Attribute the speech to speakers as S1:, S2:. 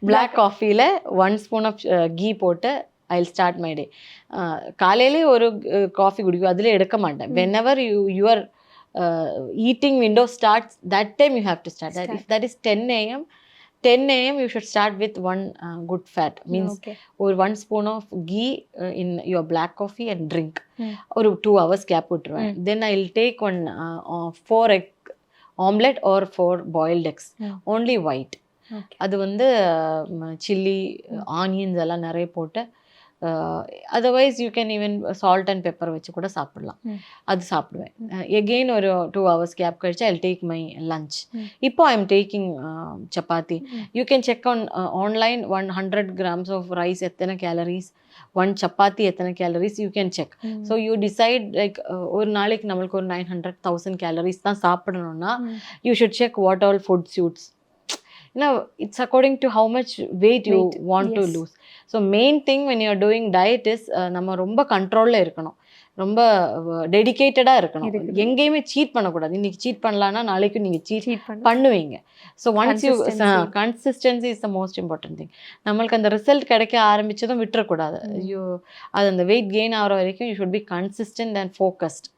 S1: Black காஃபியில் 1 spoon of key போட்டு I start my day. காலையிலே ஒரு காஃபி குடிக்கும், அதில் எடுக்க மாட்டேன். Whenever your eating window starts, that time you have to start. If that is 10 AM, 10 AM you should start with one good fat, means or 1 spoon of ghee in your black coffee and drink. Or 2 hours gap விட்டுருவேன். Then I'll take one 4 egg omelette or 4 boiled eggs, only white. அது வந்து chilli onions எல்லாம் நிறைய போட்டு, otherwise you can even salt and pepper வச்சு கூட சாப்பிடலாம். அது சாப்பிடுவேன். எகெயின் ஒரு 2 hours கேப் கழிச்சு ஐ டேக் மை லஞ்ச். இப்போ I am taking chapati. You can check on online 100 grams of rice எத்தனை கேலரிஸ், 1 சப்பாத்தி எத்தனை calories, you can check. So you decide like ஒரு நாளைக்கு நம்மளுக்கு ஒரு 900,000 கேலரிஸ் தான் சாப்பிடணும்னா you should check what all food suits. Now it's according to how much weight you want to lose. So main thing when you are doing diet is நம்ம ரொம்ப கண்ட்ரோல்ல இருக்கணும், ரொம்ப டெடிகேட்டடா இருக்கணும். எங்கேயுமே சீட் பண்ணக்கூடாது. இன்னைக்கு சீட் பண்ணலான்னா நாளைக்கு நீங்க சீட் பண்ணுவீங்க. So once you consistency is the most important thing. நம்மளுக்கு அந்த ரிசல்ட் கிடைக்க ஆரம்பிச்சதும் விட்டுறக்கூடாது. அது அந்த வெயிட் கெயின் ஆகிற வரைக்கும் you should be consistent and focused.